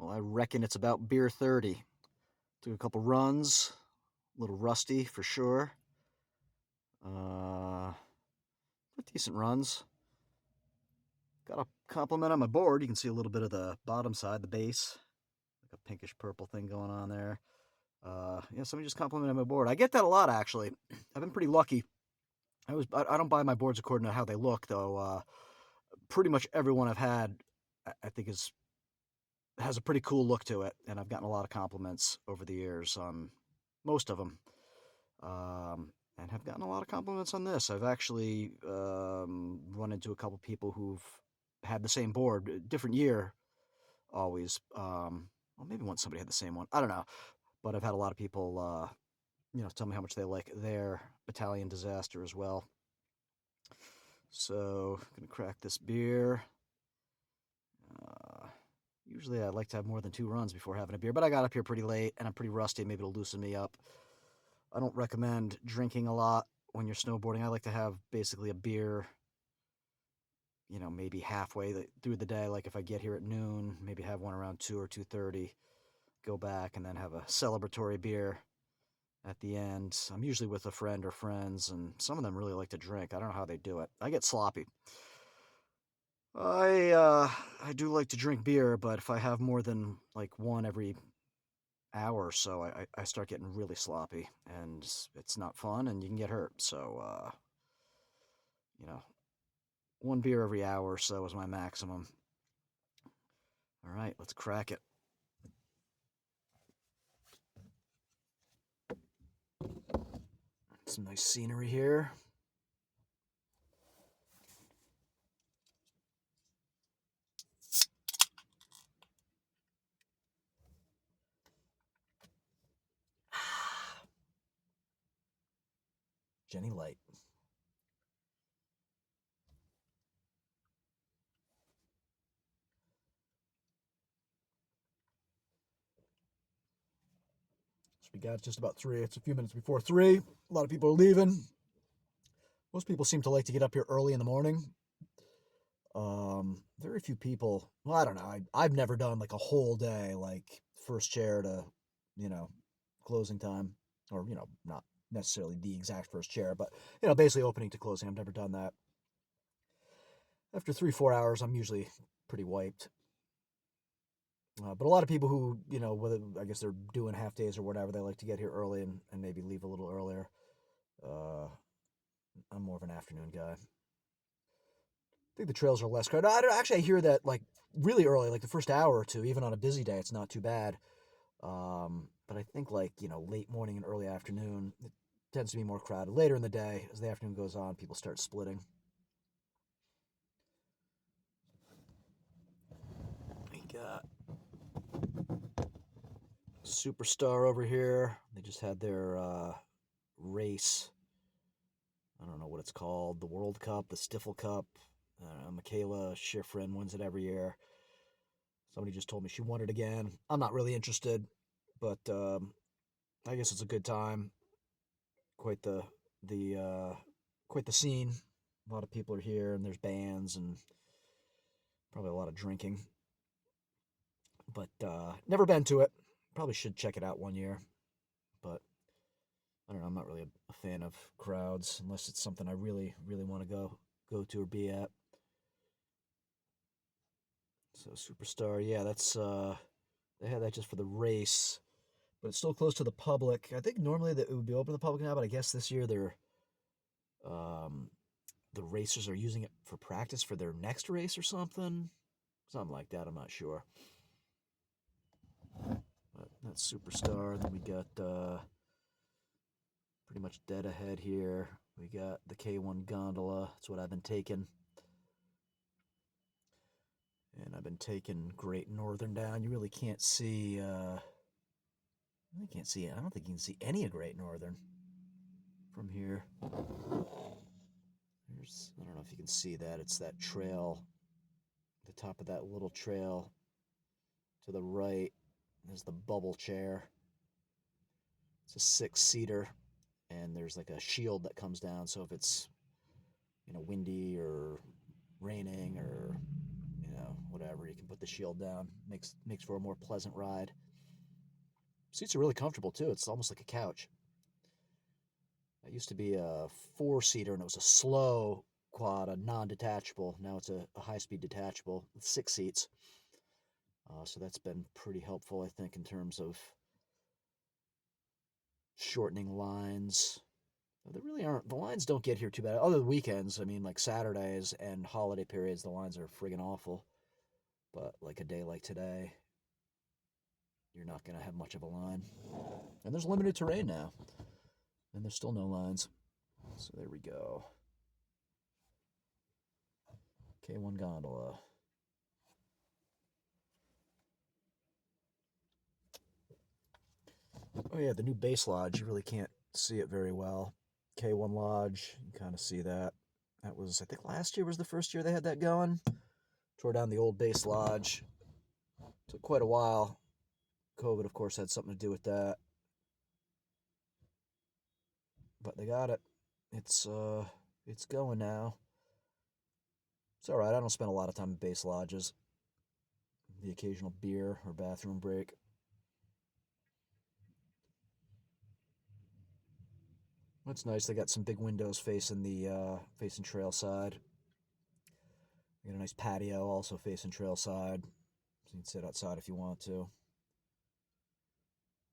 Well, I reckon it's about beer 30. Took a couple runs, a little rusty for sure. Decent runs. Got a compliment on my board. You can see a little bit of the bottom side, the base, like a pinkish purple thing going on there. Yeah, somebody just complimented my board. I get that a lot, actually. I've been pretty lucky. I don't buy my boards according to how they look, though. Pretty much everyone I've had, I think, has a pretty cool look to it, and I've gotten a lot of compliments over the years on most of them, and have gotten a lot of compliments on this. I've actually run into a couple people who've had the same board, different year, always. Well, maybe once somebody had the same one. I don't know, but I've had a lot of people, tell me how much they like their Battalion Disaster as well. So, gonna crack this beer. Usually I like to have more than 2 runs before having a beer, but I got up here pretty late and I'm pretty rusty. Maybe it'll loosen me up. I don't recommend drinking a lot when you're snowboarding. I like to have basically a beer, maybe halfway through the day. Like if I get here at noon, maybe have one around 2 or 2:30, go back and then have a celebratory beer at the end. I'm usually with a friend or friends, and some of them really like to drink. I don't know how they do it. I get sloppy. I do like to drink beer, but if I have more than like one every hour or so, I start getting really sloppy, and it's not fun, and you can get hurt. So, you know, one beer every hour or so is my maximum. All right, let's crack it. Some nice scenery here. Jenny Light. So we got just about 3. It's a few minutes before 3. A lot of people are leaving. Most people seem to like to get up here early in the morning. Very few people. Well, I don't know. I've never done like a whole day, like first chair to, you know, closing time, or not necessarily the exact first chair, but basically opening to closing. I've never done that. After 3-4 hours, I'm usually pretty wiped. But a lot of people who, whether I guess they're doing half days or whatever, they like to get here early and maybe leave a little earlier. I'm more of an afternoon guy. I think the trails are less crowded. Actually, I hear that like really early, like the first hour or two, even on a busy day, it's not too bad. But I think like late morning and early afternoon, it tends to be more crowded. Later in the day, as the afternoon goes on, people start splitting. We got Superstar over here. They just had their race. I don't know what it's called. The World Cup, the Stiffle Cup. Michaela Schifrin wins it every year. Somebody just told me she won it again. I'm not really interested, but I guess it's a good time. Quite the quite the scene. A lot of people are here, and there's bands and probably a lot of drinking. But never been to it. Probably should check it out one year. But I don't know. I'm not really a fan of crowds unless it's something I really, really want to go to or be at. So Superstar, yeah, that's they had that just for the race, but it's still closed to the public. I think normally that it would be open to the public now, but I guess this year um, the racers are using it for practice for their next race or something like that. I'm not sure. But that's Superstar. Then we got pretty much dead ahead here. We got the K1 gondola. That's what I've been taking. And I've been taking Great Northern down. You really can't see. I can't see it. I don't think you can see any of Great Northern from here. I don't know if you can see that. It's that trail, the top of that little trail to the right. There's the bubble chair. It's a 6-seater, and there's like a shield that comes down. So if it's windy or raining or whatever. You can put the shield down. Makes for a more pleasant ride. Seats are really comfortable too. It's almost like a couch. It used to be a 4-seater, and it was a slow quad, a non-detachable. Now it's a high-speed detachable with 6 seats. So that's been pretty helpful, I think, in terms of shortening lines. They really aren't. The lines don't get here too bad. Other than weekends, I mean, like Saturdays and holiday periods, the lines are friggin' awful. But like a day like today, you're not going to have much of a line. And there's limited terrain now. And there's still no lines. So there we go. K1 gondola. Oh yeah, the new base lodge, you really can't see it very well. K1 Lodge, you kind of see that. That was, I think last year was the first year they had that going. Tore down the old base lodge. Took quite a while. COVID, of course, had something to do with that. But they got it. It's going now. It's all right. I don't spend a lot of time in base lodges. The occasional beer or bathroom break. That's nice. They got some big windows facing the facing trail side. You got a nice patio also facing trail side. So you can sit outside if you want to.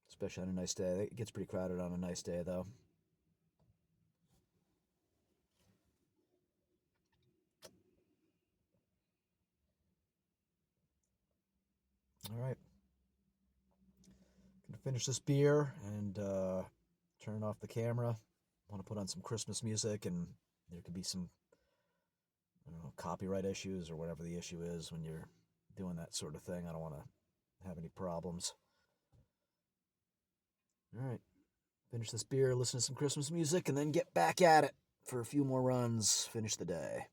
Especially on a nice day. It gets pretty crowded on a nice day though. All right. Gonna finish this beer and turn off the camera. Want to put on some Christmas music, and there could be some, I don't know, copyright issues or whatever the issue is when you're doing that sort of thing. I don't want to have any problems. All right. Finish this beer, listen to some Christmas music, and then get back at it for a few more runs. Finish the day.